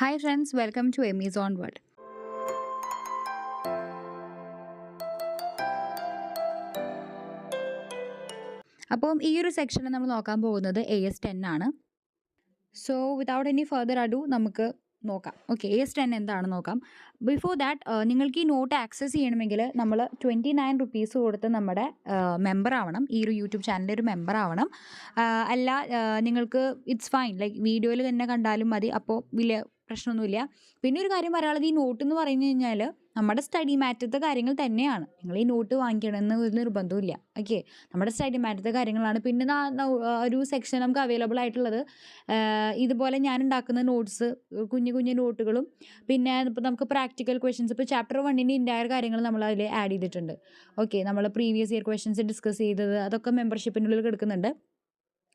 Hi friends, welcome to Amazon World. അപ്പം ഈ ഒരു സെക്ഷനിൽ നമ്മൾ നോക്കാൻ പോകുന്നത് AS10 ആണ്. So without any further ado നമുക്ക് നോക്കാം. ഓക്കെ, AS10 എന്താണെന്ന് നോക്കാം. ബിഫോർ ദാറ്റ് നിങ്ങൾക്ക് ഈ നോട്ട് ആക്സസ് ചെയ്യണമെങ്കിൽ നമ്മൾ 29 റുപ്പീസ് കൊടുത്ത് നമ്മുടെ മെമ്പർ ആവണം. ഈ ഒരു യൂട്യൂബ് ചാനലിൻ്റെ ഒരു മെമ്പർ ആവണം. അല്ല നിങ്ങൾക്ക് ഇറ്റ്സ് ഫൈൻ, ലൈക്ക് വീഡിയോയിൽ തന്നെ കണ്ടാലും മതി. അപ്പോൾ വലിയ പ്രശ്നമൊന്നുമില്ല. പിന്നെ ഒരു കാര്യം പറയാനുള്ളത്, ഈ നോട്ട് എന്ന് പറഞ്ഞു കഴിഞ്ഞാൽ നമ്മുടെ സ്റ്റഡി മാറ്റത്തെ കാര്യങ്ങൾ തന്നെയാണ്. നിങ്ങൾ ഈ നോട്ട് വാങ്ങിക്കണമെന്ന് ഒരു നിർബന്ധമില്ല. ഓക്കെ, നമ്മുടെ സ്റ്റഡി മാറ്റത്തെ കാര്യങ്ങളാണ്. പിന്നെ ഒരു സെക്ഷൻ നമുക്ക് അവൈലബിൾ ആയിട്ടുള്ളത് ഇതുപോലെ ഞാൻ ഉണ്ടാക്കുന്ന നോട്ട്സ്, കുഞ്ഞു കുഞ്ഞു നോട്ടുകളും, പിന്നെ ഇപ്പോൾ നമുക്ക് പ്രാക്ടിക്കൽ ക്വസ്റ്റ്യൻസ്, ഇപ്പോൾ ചാപ്റ്റർ 1 ഇൻ്റയർ കാര്യങ്ങൾ നമ്മൾ അതിൽ ആഡ് ചെയ്തിട്ടുണ്ട്. ഓക്കെ, നമ്മൾ പ്രീവിയസ് ഇയർ ക്വസ്റ്റ്യൻസ് ഡിസ്കസ് ചെയ്തത് അതൊക്കെ മെമ്പർഷിപ്പിൻ്റെ ഉള്ളിൽ കിടക്കുന്നുണ്ട്.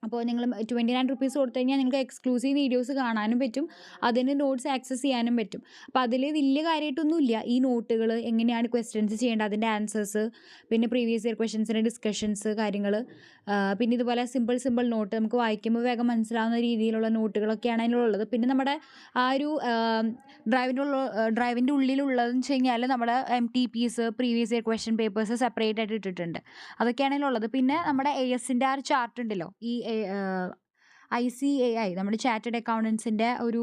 അപ്പോൾ നിങ്ങൾ 29 റുപ്പീസ് കൊടുത്തു കഴിഞ്ഞാൽ നിങ്ങൾക്ക് എക്സ്ക്ലൂസീവ് വീഡിയോസ് കാണാനും പറ്റും, അതിന് നോട്ട്സ് ആക്സസ് ചെയ്യാനും പറ്റും. അപ്പോൾ അതിൽ വലിയ കാര്യമായിട്ടൊന്നുമില്ല. ഈ നോട്ടുകൾ എങ്ങനെയാണ് ക്വസ്റ്റ്യൻസ് ചെയ്യേണ്ടത്, അതിൻ്റെ ആൻസേഴ്സ്, പിന്നെ പ്രീവിയസ് ഇയർ ക്വസ്റ്റ്യൻസിൻ്റെ ഡിസ്കഷൻസ് കാര്യങ്ങൾ, പിന്നെ ഇതുപോലെ സിമ്പിൾ നോട്ട് നമുക്ക് വായിക്കുമ്പോൾ വേഗം മനസ്സിലാവുന്ന രീതിയിലുള്ള നോട്ടുകളൊക്കെയാണ് അതിനുള്ളത്. പിന്നെ നമ്മുടെ ആ ഒരു ഡ്രൈവിൻ്റെ ഉള്ളിലുള്ളതെന്ന് വെച്ച് കഴിഞ്ഞാൽ നമ്മുടെ MTPs, previous year question papers separate ആയിട്ട് ഇട്ടിട്ടുണ്ട്. അതൊക്കെയാണ് അതിലുള്ളത്. പിന്നെ നമ്മുടെ ASൻ്റെ ആ ഒരു ചാർട്ട് ഉണ്ടല്ലോ, ഈ ICAI നമ്മുടെ ചാർട്ടേഡ് അക്കൗണ്ടൻസിൻ്റെ ഒരു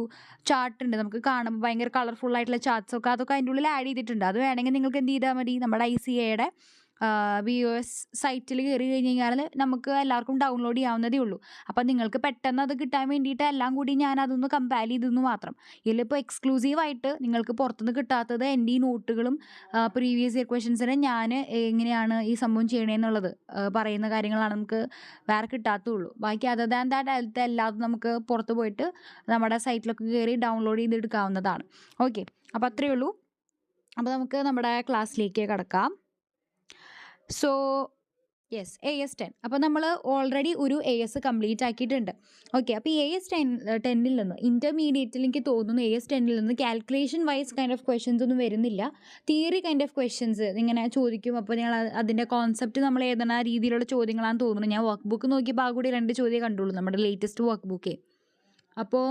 ചാർട്ട് ഉണ്ട്. നമുക്ക് കാണുമ്പോൾ ഭയങ്കര കളർഫുൾ ആയിട്ടുള്ള ചാർട്ട്സൊക്കെ അതൊക്കെ അതിൻ്റെ ഉള്ളിൽ ആഡ് ചെയ്തിട്ടുണ്ട്. അത് വേണമെങ്കിൽ നിങ്ങൾക്ക് എന്ത് ചെയ്താൽ മതി, നമ്മുടെ ICAയുടെ VOS സൈറ്റിൽ കയറി കഴിഞ്ഞ് കഴിഞ്ഞാൽ നമുക്ക് എല്ലാവർക്കും ഡൗൺലോഡ് ചെയ്യാവുന്നതേ ഉള്ളൂ. അപ്പം നിങ്ങൾക്ക് പെട്ടെന്ന് അത് കിട്ടാൻ വേണ്ടിയിട്ട് എല്ലാം കൂടി ഞാൻ അതൊന്ന് കമ്പയർ ചെയ്തെന്ന് മാത്രം. ഇതിലിപ്പോൾ എക്സ്ക്ലൂസീവായിട്ട് നിങ്ങൾക്ക് പുറത്തുനിന്ന് കിട്ടാത്തത് എൻ്റെ ഈ നോട്ടുകളും പ്രീവിയസ് ഇയർ ക്വസ്റ്റ്യൻസിന് ഞാൻ എങ്ങനെയാണ് ഈ സംഭവം ചെയ്യണമെന്നുള്ളത് പറയുന്ന കാര്യങ്ങളാണ് നമുക്ക് വേറെ കിട്ടാത്തുള്ളൂ. ബാക്കി അതർ ദാൻ ദാറ്റ് എല്ലാതും നമുക്ക് പുറത്ത് പോയിട്ട് നമ്മുടെ സൈറ്റിലൊക്കെ കയറി ഡൗൺലോഡ് ചെയ്തെടുക്കാവുന്നതാണ്. ഓക്കെ, അപ്പോൾ അത്രയേ ഉള്ളൂ. അപ്പോൾ നമുക്ക് നമ്മുടെ ക്ലാസ്സിലേക്ക് കടക്കാം. So yes, AS10. അപ്പോൾ നമ്മൾ ഓൾറെഡി ഒരു AS കംപ്ലീറ്റ് ആക്കിയിട്ടുണ്ട്. ഓക്കെ, അപ്പോൾ ഈ AS10 നിന്ന് ഇൻ്റർമീഡിയറ്റിൽ എനിക്ക് തോന്നുന്നു AS10 നിന്ന് calculation wise kind of questions ഒന്നും വരുന്നില്ല. തിയറി കൈൻഡ് ഓഫ് ക്വസ്റ്റ്യൻസ് ഇങ്ങനെ ചോദിക്കും. അപ്പോൾ നിങ്ങൾ അതിൻ്റെ കോൺസെപ്റ്റ് നമ്മൾ എഴുതുന്ന രീതിയിലുള്ള ചോദ്യങ്ങളാണെന്ന് തോന്നുന്നു. ഞാൻ വർക്ക് ബുക്ക് നോക്കിയപ്പോൾ ആ കൂടി 2 ചോദ്യം കണ്ടുള്ളൂ, നമ്മുടെ ലേറ്റസ്റ്റ് വർക്ക് ബുക്കേ. അപ്പോൾ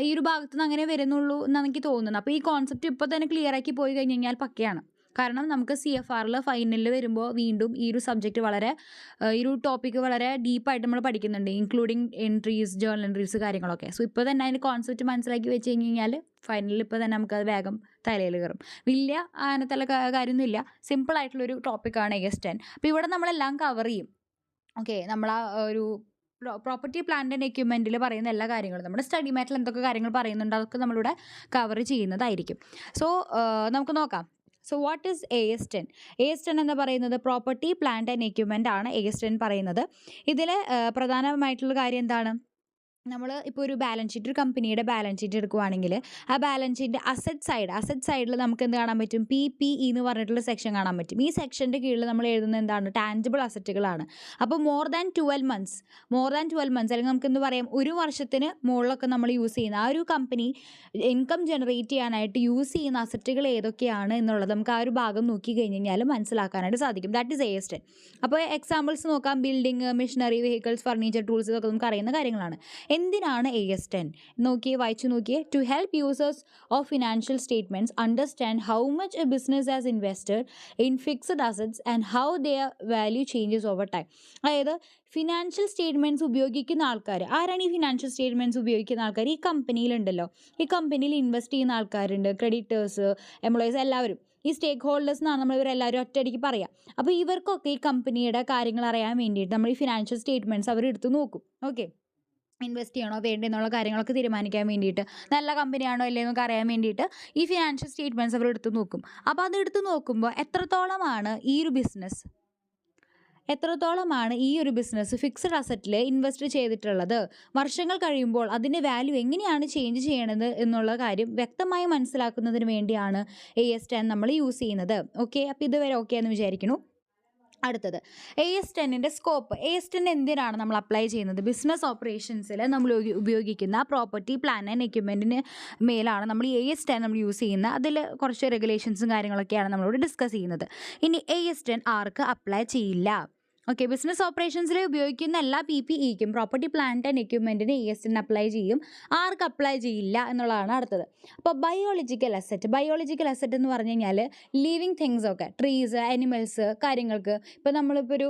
ഈ ഒരു ഭാഗത്ത് നിന്ന് അങ്ങനെ വരുന്നുള്ളൂ എന്നാണ് എനിക്ക് തോന്നുന്നത്. അപ്പോൾ ഈ കോൺസെപ്റ്റ് ഇപ്പോൾ തന്നെ ക്ലിയർ ആക്കി പോയി കഴിഞ്ഞ് കഴിഞ്ഞാൽ പക്കയാണ്. കാരണം നമുക്ക് CFRൽ ഫൈനലിൽ വരുമ്പോൾ വീണ്ടും ഈ ഒരു സബ്ജക്റ്റ് വളരെ ഈ ഒരു ടോപ്പിക്ക് വളരെ ഡീപ്പായിട്ട് നമ്മൾ പഠിക്കുന്നുണ്ട്, ഇൻക്ലൂഡിങ് എൻട്രീസ്, ജേർണൽ എൻട്രീസ് കാര്യങ്ങളൊക്കെ. സോ ഇപ്പോൾ തന്നെ അതിൻ്റെ കോൺസെപ്റ്റ് മനസ്സിലാക്കി വെച്ച് കഴിഞ്ഞ് കഴിഞ്ഞാൽ ഫൈനലിൽ ഇപ്പോൾ തന്നെ നമുക്കത് വേഗം തലയിൽ കയറും. വലിയ അതിനകത്തുള്ള കാര്യമൊന്നുമില്ല, സിമ്പിളായിട്ടുള്ളൊരു ടോപ്പിക്കാണ് AS10. അപ്പോൾ ഇവിടെ നമ്മളെല്ലാം കവർ ചെയ്യും. ഓക്കെ, നമ്മൾ ആ ഒരു പ്രോപ്പർട്ടി പ്ലാന്റ് ആൻഡ് എക്യുപ്മെൻറ്റിൽ പറയുന്ന എല്ലാ കാര്യങ്ങളും, നമ്മുടെ സ്റ്റഡി മാറ്റിൽ എന്തൊക്കെ കാര്യങ്ങൾ പറയുന്നുണ്ട് അതൊക്കെ നമ്മളിവിടെ കവർ ചെയ്യുന്നതായിരിക്കും. സോ നമുക്ക് നോക്കാം. So what is AS10? AS10 എന്ന് പറയുന്നത് പ്രോപ്പർട്ടി പ്ലാന്റ് ആൻഡ് എക്യുപ്മെൻ്റ് ആണ് AS10 പറയുന്നത്. ഇതിൽ പ്രധാനമായിട്ടുള്ള കാര്യം എന്താണ്, നമ്മൾ ഇപ്പോൾ ഒരു ബാലൻസ് ഷീറ്റ്, ഒരു കമ്പനിയുടെ ബാലൻസ് ഷീറ്റ് എടുക്കുകയാണെങ്കിൽ ആ ബാലൻസ് ഷീറ്റിൻ്റെ അസറ്റ് സൈഡിൽ നമുക്ക് എന്ത് കാണാൻ പറ്റും, PPE എന്ന് പറഞ്ഞിട്ടുള്ള സെക്ഷൻ കാണാൻ പറ്റും. ഈ സെക്ഷൻ്റെ കീഴിൽ നമ്മൾ എഴുതുന്നത് എന്താണ്, ടാഞ്ചിബിൾ അസറ്റുകളാണ്. അപ്പോൾ മോർ ദാൻ 12 മന്ത്സ് അല്ലെങ്കിൽ നമുക്ക് എന്ത് പറയാം, ഒരു വർഷത്തിന് മുകളിലൊക്കെ നമ്മൾ യൂസ് ചെയ്യുന്ന ആ ഒരു കമ്പനി ഇൻകം ജനറേറ്റ് ചെയ്യാനായിട്ട് യൂസ് ചെയ്യുന്ന അസറ്റുകൾ ഏതൊക്കെയാണ് എന്നുള്ളത് നമുക്ക് ആ ഒരു ഭാഗം നോക്കി കഴിഞ്ഞ് കഴിഞ്ഞാൽ മനസ്സിലാക്കാനായിട്ട് സാധിക്കും. That is AS10. അപ്പോൾ എക്സാമ്പിൾസ് നോക്കാം. Building, machinery, vehicles, furniture, tools, ഇതൊക്കെ നമുക്ക് അറിയുന്ന കാര്യങ്ങളാണ്. എന്തിനാണ് AS10 വായിച്ചു നോക്കിയേ. To help users of financial statements understand how much a business has invested in fixed assets and how their value changes over time. അതായത് ഫിനാൻഷ്യൽ സ്റ്റേറ്റ്മെൻറ്റ്സ് ഉപയോഗിക്കുന്ന ആൾക്കാർ ആരാണ്? ഈ ഫിനാൻഷ്യൽ സ്റ്റേറ്റ്മെൻറ്റ്സ് ഉപയോഗിക്കുന്ന ആൾക്കാർ ഈ കമ്പനിയിലുണ്ടല്ലോ, ഈ കമ്പനിയിൽ ഇൻവെസ്റ്റ് ചെയ്യുന്ന ആൾക്കാരുണ്ട്, ക്രെഡിറ്റേഴ്സ്, എംപ്ലോയീസ്, എല്ലാവരും ഈ സ്റ്റേക്ക് ഹോൾഡേഴ്സ് എന്നാണ് നമ്മൾ ഇവരെല്ലാവരും ഒറ്റയടിക്ക് പറയാം. അപ്പോൾ ഇവർക്കൊക്കെ ഈ കമ്പനിയുടെ കാര്യങ്ങൾ അറിയാൻ വേണ്ടിയിട്ട് നമ്മൾ ഈ ഫിനാൻഷ്യൽ സ്റ്റേറ്റ്മെൻറ്റ്സ് അവർ എടുത്ത് നോക്കും. ഓക്കെ, ഇൻവെസ്റ്റ് ചെയ്യണോ വേണ്ടേ എന്നുള്ള കാര്യങ്ങളൊക്കെ തീരുമാനിക്കാൻ വേണ്ടിയിട്ട്, നല്ല കമ്പനിയാണോ അല്ലേ എന്നൊക്കെ അറിയാൻ വേണ്ടിയിട്ട് ഈ ഫിനാൻഷ്യൽ സ്റ്റേറ്റ്മെൻറ്റ്സ് അവർ എടുത്ത് നോക്കും. അപ്പോൾ അത് എടുത്ത് നോക്കുമ്പോൾ എത്രത്തോളമാണ് ഈ ഒരു ബിസിനസ് ഫിക്സഡ് അസറ്റിൽ ഇൻവെസ്റ്റ് ചെയ്തിട്ടുള്ളത്, വർഷങ്ങൾ കഴിയുമ്പോൾ അതിൻ്റെ വാല്യൂ എങ്ങനെയാണ് ചേഞ്ച് ചെയ്യണത് എന്നുള്ള കാര്യം വ്യക്തമായി മനസ്സിലാക്കുന്നതിന് വേണ്ടിയാണ് AS10 നമ്മൾ യൂസ് ചെയ്യുന്നത്. ഓക്കെ, അപ്പോൾ ഇതുവരെ ഓക്കെ എന്ന് വിചാരിക്കുന്നു. അടുത്തത് AS10ൻ്റെ സ്കോപ്പ്. AS10 എന്തിനാണ് നമ്മൾ അപ്ലൈ ചെയ്യുന്നത്? ബിസിനസ് ഓപ്പറേഷൻസിൽ നമ്മൾ ഉപയോഗിക്കുന്ന പ്രോപ്പർട്ടി പ്ലാൻ ആൻഡ് എക്യുപ്മെൻറ്റിന് മേലാണ് നമ്മൾ ഈ AS10 നമ്മൾ യൂസ് ചെയ്യുന്നത്. അതിൽ കുറച്ച് റെഗുലേഷൻസും കാര്യങ്ങളൊക്കെയാണ് നമ്മളിവിടെ ഡിസ്കസ് ചെയ്യുന്നത്. ഇനി AS10 ആർക്ക് അപ്ലൈ ചെയ്യില്ല? ഓക്കെ, ബിസിനസ് ഓപ്പറേഷൻസിൽ ഉപയോഗിക്കുന്ന എല്ലാ PPEക്കും പ്രോപ്പർട്ടി പ്ലാന്റ് ആൻഡ് എക്യുപ്മെൻറ്റിന് ESN അപ്ലൈ ചെയ്യും. ആർക്ക് അപ്ലൈ ചെയ്യില്ല എന്നുള്ളതാണ് അടുത്തത്. അപ്പോൾ ബയോളജിക്കൽ അസറ്റ് എന്ന് പറഞ്ഞു കഴിഞ്ഞാൽ ലിവിങ് തിങ്സ് ഒക്കെ, ട്രീസ്, അനിമൽസ്, കാര്യങ്ങൾക്ക് ഇപ്പോൾ നമ്മളിപ്പോൾ ഒരു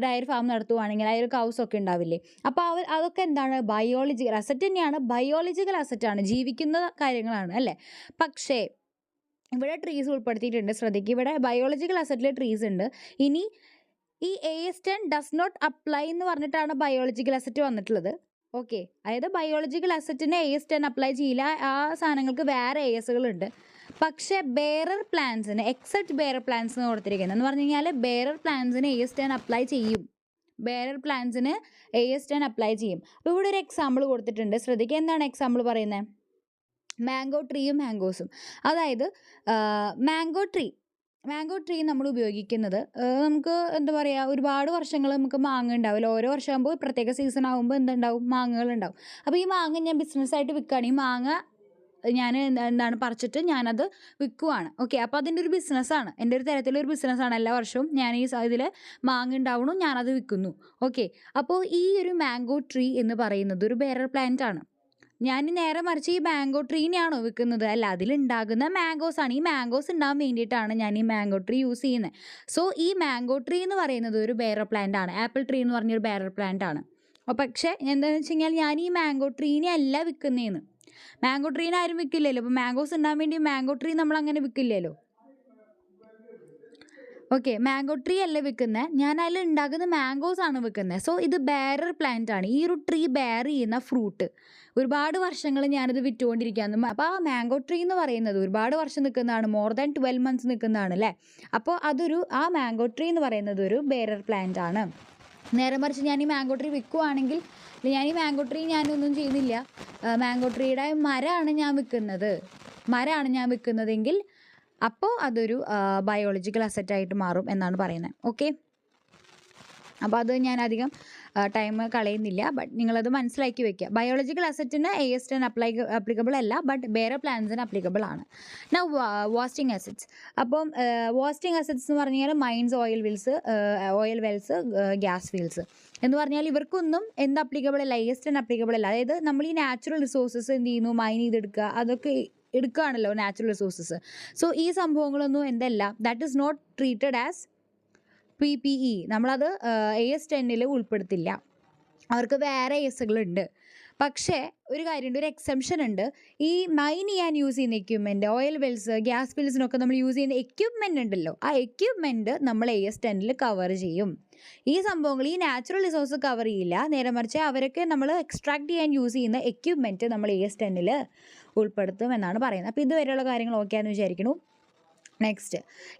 ഡയറി ഫാം നടത്തുവാണെങ്കിൽ അതിൽ കൗസ് ഒക്കെ ഉണ്ടാവില്ലേ, അപ്പോൾ അതൊക്കെ എന്താണ്, ബയോളജിക്കൽ അസറ്റ് തന്നെയാണ്, ബയോളജിക്കൽ അസറ്റാണ്, ജീവിക്കുന്ന കാര്യങ്ങളാണ് അല്ലേ. പക്ഷേ ഇവിടെ ട്രീസ് ഉൾപ്പെടുത്തിയിട്ടുണ്ട്, ശ്രദ്ധിക്കുക. ഇവിടെ ബയോളജിക്കൽ അസറ്റിൽ ട്രീസ് ഉണ്ട്. ഇനി ഈ AS10 ഡസ് നോട്ട് അപ്ലൈ എന്ന് പറഞ്ഞിട്ടാണ് ബയോളജിക്കൽ അസറ്റ് വന്നിട്ടുള്ളത്. ഓക്കെ, അതായത് ബയോളജിക്കൽ അസറ്റിന് AS10 അപ്ലൈ ചെയ്യില്ല, ആ സാധനങ്ങൾക്ക് വേറെ ASകളുണ്ട്. പക്ഷേ ബെയറർ പ്ലാന്റ്സിന് എക്സെപ്റ്റ് ബെയറർ പ്ലാന്റ്സ് എന്ന് കൊടുത്തിരിക്കുന്നത് എന്ന് പറഞ്ഞു കഴിഞ്ഞാൽ ബെയറർ പ്ലാന്റ്സിന് AS10 അപ്ലൈ ചെയ്യും. അപ്പോൾ ഇവിടെ ഒരു എക്സാമ്പിൾ കൊടുത്തിട്ടുണ്ട്, ശ്രദ്ധിക്കുക. എന്താണ് എക്സാമ്പിൾ പറയുന്നത്? മാംഗോ ട്രീയും മാംഗോസും. അതായത് മാംഗോ ട്രീ നമ്മൾ ഉപയോഗിക്കുന്നത് നമുക്ക് എന്താ പറയുക, ഒരുപാട് വർഷങ്ങൾ നമുക്ക് മാങ്ങ ഉണ്ടാവില്ല. ഓരോ വർഷമാകുമ്പോൾ പ്രത്യേക സീസൺ ആകുമ്പോൾ എന്തുണ്ടാവും, മാങ്ങകളുണ്ടാവും. അപ്പോൾ ഈ മാങ്ങ ഞാൻ ബിസിനസ്സായിട്ട് വിൽക്കുകയാണ്. ഈ മാങ്ങ ഞാൻ പറിച്ചിട്ട് ഞാനത് വിൽക്കുവാണ്. ഓക്കെ, അപ്പോൾ അതിൻ്റെ ഒരു ബിസിനസ്സാണ്, എൻ്റെ ഒരു തരത്തിലൊരു ബിസിനസ്സാണ്. എല്ലാ വർഷവും ഞാൻ ഈ ഇതിൽ മാങ്ങ ഉണ്ടാവണു, ഞാനത് വിൽക്കുന്നു. ഓക്കെ, അപ്പോൾ ഈ ഒരു മാംഗോ ട്രീ എന്ന് പറയുന്നത് ഒരു ബെയറർ പ്ലാന്റ് ആണ്. ഞാൻ നേരെ മറിച്ച് ഈ മാംഗോ ട്രീനെയാണോ വിൽക്കുന്നത്? അല്ല, അതിലുണ്ടാകുന്ന മാംഗോസാണ്. ഈ മാംഗോസ് ഉണ്ടാകാൻ വേണ്ടിയിട്ടാണ് ഞാൻ ഈ മാംഗോ ട്രീ യൂസ് ചെയ്യുന്നത്. സോ ഈ മാംഗോ ട്രീ എന്ന് പറയുന്നത് ഒരു ബെയറർ പ്ലാന്റ് ആണ്. ആപ്പിൾ ട്രീ എന്ന് പറഞ്ഞൊരു ബെയറർ പ്ലാന്റ് ആണ്. പക്ഷേ എന്താണെന്ന് വെച്ച് കഴിഞ്ഞാൽ ഞാൻ ഈ മാംഗോ ട്രീനെ അല്ല വിൽക്കുന്നതെന്ന്. മാംഗോ ട്രീനെ ആരും വിൽക്കില്ലല്ലോ. അപ്പോൾ മാംഗോസ് ഉണ്ടാകാൻ വേണ്ടി മാംഗോ ട്രീ നമ്മൾ അങ്ങനെ വിൽക്കില്ലല്ലോ. ഓക്കെ, മാംഗോ ട്രീ അല്ല വിൽക്കുന്നത്, ഞാൻ അതിൽ ഉണ്ടാക്കുന്ന മാംഗോസ് ആണ് വിൽക്കുന്നത്. സോ ഇത് ബെയറർ പ്ലാന്റ് ആണ്. ഈ ഒരു ട്രീ ബെയർ ചെയ്യുന്ന ഫ്രൂട്ട് ഒരുപാട് വർഷങ്ങൾ ഞാനിത് വിറ്റുകൊണ്ടിരിക്കുകയാണ്. അപ്പോൾ ആ മാംഗോ ട്രീ എന്ന് പറയുന്നത് ഒരുപാട് വർഷം നിൽക്കുന്നതാണ്, മോർ ദാൻ 12 months നിൽക്കുന്നതാണ് അല്ലേ. അപ്പോൾ ആ മാംഗോ ട്രീ എന്ന് പറയുന്നത് ഒരു ബെയറർ പ്ലാന്റ് ആണ്. നേരെ മറിച്ച് ഞാൻ ഈ മാംഗോ ട്രീ വിൽക്കുവാണെങ്കിൽ, ഞാൻ ഈ മാംഗോ ട്രീ ഞാനൊന്നും ചെയ്യുന്നില്ല, മാംഗോ ട്രീയുടെ മരമാണ് ഞാൻ വിൽക്കുന്നതെങ്കിൽ അപ്പോൾ അതൊരു ബയോളജിക്കൽ അസറ്റായിട്ട് മാറും എന്നാണ് പറയുന്നത്. ഓക്കെ, അപ്പോൾ അത് ഞാൻ അധികം ടൈം കളയുന്നില്ല, ബട്ട് നിങ്ങളത് മനസ്സിലാക്കി വെക്കുക. ബയോളജിക്കൽ അസറ്റിന് AS10 അപ്ലിക്കബിൾ അല്ല, ബട്ട് ബെയറർ പ്ലാന്റ്സിന് അപ്ലിക്കബിൾ ആണ്. Now wasting assets. അപ്പം വാസ്റ്റിംഗ് അസറ്റ്സ് എന്ന് പറഞ്ഞാൽ mines, oil wells, gas fields എന്ന് പറഞ്ഞാൽ ഇവർക്കൊന്നും എന്ത് അപ്ലിക്കബിൾ അല്ല, AS10 അപ്ലിക്കബിൾ അല്ല. അതായത് നമ്മൾ ഈ നാച്ചുറൽ റിസോഴ്സസ് എന്ത് ചെയ്യുന്നു, മൈൻ ചെയ്തെടുക്കുക, അതൊക്കെ എടുക്കുകയാണല്ലോ നാച്ചുറൽ റിസോഴ്സസ്. സോ ഈ സംഭവങ്ങളൊന്നും എന്തല്ല, that is not treated as PPE. നമ്മളത് AS10 ഉൾപ്പെടുത്തില്ല, അവർക്ക് വേറെ ASകളുണ്ട്. പക്ഷേ ഒരു കാര്യമുണ്ട്, ഒരു എക്സെപ്ഷൻ ഉണ്ട്. ഈ മൈൻ ചെയ്യാൻ യൂസ് ചെയ്യുന്ന എക്യുപ്മെൻറ്റ്, ഓയിൽ വെൽസ്, ഗ്യാസ് ഫീൽഡ്സിനൊക്കെ നമ്മൾ യൂസ് ചെയ്യുന്ന എക്യുപ്മെൻ്റ് ഉണ്ടല്ലോ, ആ എക്യുപ്മെൻറ്റ് നമ്മൾ AS10 കവർ ചെയ്യും. ഈ സംഭവങ്ങൾ ഈ നാച്ചുറൽ റിസോഴ്സ് കവർ ചെയ്യില്ല. നേരെ മറിച്ച് അവരൊക്കെ നമ്മൾ എക്സ്ട്രാക്ട് ചെയ്യാൻ യൂസ് ചെയ്യുന്ന എക്യുപ്മെൻറ്റ് നമ്മൾ AS10 ഉൾപ്പെടുത്തും എന്നാണ് പറയുന്നത്. അപ്പോൾ ഇതുവരെയുള്ള കാര്യങ്ങൾ ഓക്കെ ആണെന്ന് വിചാരിക്കുന്നു. Next,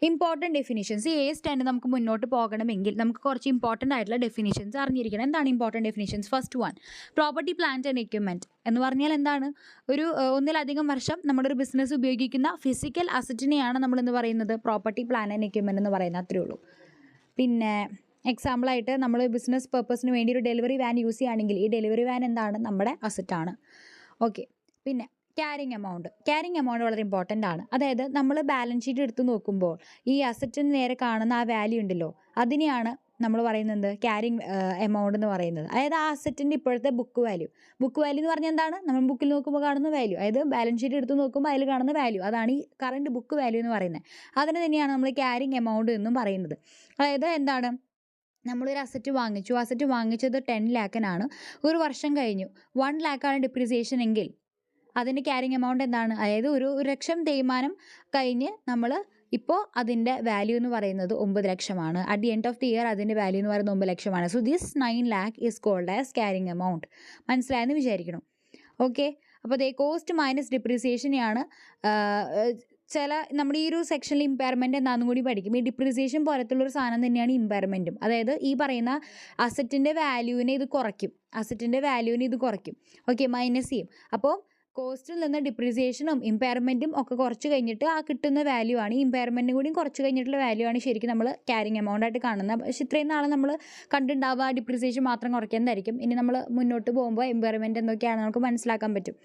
important definitions. ഈ AS10 നമുക്ക് മുന്നോട്ട് പോകണമെങ്കിൽ നമുക്ക് കുറച്ച് ഇമ്പോർട്ടൻ്റ് ആയിട്ടുള്ള ഡെഫിനിഷൻസ് അറിഞ്ഞിരിക്കണം. എന്താണ് important definitions? First one, property plant and equipment എന്ന് പറഞ്ഞാൽ എന്താണ്? ഒരു ഒന്നിലധികം വർഷം നമ്മുടെ ഒരു ബിസിനസ് ഉപയോഗിക്കുന്ന ഫിസിക്കൽ അസറ്റിനെയാണ് നമ്മളെന്ന് പറയുന്നത് പ്രോപ്പർട്ടി പ്ലാന്റ് ആൻഡ് എക്യുപ്മെൻറ്റ് എന്ന് പറയുന്നത്. അത്രയേ ഉള്ളൂ. പിന്നെ എക്സാമ്പിളായിട്ട് നമ്മൾ ബിസിനസ് പർപ്പസിന് വേണ്ടി ഒരു ഡെലിവറി വാൻ യൂസ് ചെയ്യുകയാണെങ്കിൽ ഈ ഡെലിവറി വാൻ എന്താണ്? നമ്മുടെ അസറ്റാണ്. ഓക്കെ, പിന്നെ ക്യാരിങ് എമൗണ്ട് വളരെ ഇമ്പോർട്ടൻ്റ് ആണ്. അതായത് നമ്മൾ ബാലൻസ് ഷീറ്റ് എടുത്ത് നോക്കുമ്പോൾ ഈ അസറ്റിന് നേരെ കാണുന്ന ആ വാല്യൂ ഉണ്ടല്ലോ, അതിനെയാണ് നമ്മൾ പറയുന്നത് ക്യാരിങ് എമൗണ്ട് എന്ന് പറയുന്നത്. അതായത് ആ അസറ്റിൻ്റെ ഇപ്പോഴത്തെ ബുക്ക് വാല്യൂ എന്ന് പറഞ്ഞാൽ എന്താണ്? നമ്മൾ ബുക്കിൽ നോക്കുമ്പോൾ കാണുന്ന വാല്യൂ, അതായത് ബാലൻസ് ഷീറ്റ് എടുത്ത് നോക്കുമ്പോൾ അതിൽ കാണുന്ന വാല്യൂ, അതാണ് ഈ കറണ്ട് ബുക്ക് വാല്യൂ എന്ന് പറയുന്നത്. അതിന് തന്നെയാണ് നമ്മൾ ക്യാരിങ് എമൗണ്ട് എന്നും പറയുന്നത്. അതായത് എന്താണ്? നമ്മളൊരു അസറ്റ് വാങ്ങിച്ചത് 10 lakhനാണ്. ഒരു വർഷം കഴിഞ്ഞു 1 lakh ഡിപ്രിസിയേഷൻ എങ്കിൽ അതിൻ്റെ ക്യാരിങ് എമൗണ്ട് എന്താണ്? അതായത് ഒരു ലക്ഷം തേയ്മാനം കഴിഞ്ഞ് നമ്മൾ ഇപ്പോൾ അതിൻ്റെ വാല്യൂ എന്ന് പറയുന്നത് 9 ലക്ഷമാണ്. At the end of the year അതിൻ്റെ വാല്യൂ എന്ന് പറയുന്നത് 9 ലക്ഷമാണ്. So this 9 lakh is called as carrying amount. മനസ്സിലായെന്ന് വിചാരിക്കണം. ഓക്കെ, അപ്പോൾ ദേ കോസ്റ്റ് മൈനസ് ഡിപ്രിസിയേഷനെയാണ് നമ്മുടെ ഈ ഒരു സെക്ഷനിൽ ഇമ്പയർമെൻറ്റ് എന്താണെന്നും കൂടി പഠിക്കും. ഈ ഡിപ്രിസിയേഷൻ പോലത്തുള്ളൊരു സാധനം തന്നെയാണ് ഇമ്പയർമെൻറ്റും. അതായത് ഈ പറയുന്ന അസറ്റിൻ്റെ വാല്യൂവിനെ ഇത് കുറയ്ക്കും. ഓക്കെ, മൈനസ് ചെയ്യും. അപ്പോൾ കോസ്റ്റിൽ നിന്ന് ഡിപ്രീസിയേഷനും ഇമ്പയർമെൻറ്റും ഒക്കെ കുറച്ച് കഴിഞ്ഞിട്ട് ആ കിട്ടുന്ന വാല്യൂ ആണ്. ഈ ഇമ്പയർമെൻറ്റും കൂടി കുറച്ച് കഴിഞ്ഞിട്ടുള്ള വാല്യൂ ആണ് ശരിക്കും നമ്മൾ ക്യാരിങ് എമൗണ്ട് ആയിട്ട് കാണുന്നത്. പക്ഷേ ഇത്രയും നാൾ നമ്മൾ കണ്ടുണ്ടാവുക ഡിപ്രീസിയേഷൻ മാത്രം കുറയ്ക്കുന്നതായിരിക്കും. ഇനി നമ്മൾ മുന്നോട്ട് പോകുമ്പോൾ ഇമ്പയർമെൻറ്റ് എന്തൊക്കെയാണെന്ന് നമുക്ക് മനസ്സിലാക്കാൻ പറ്റും.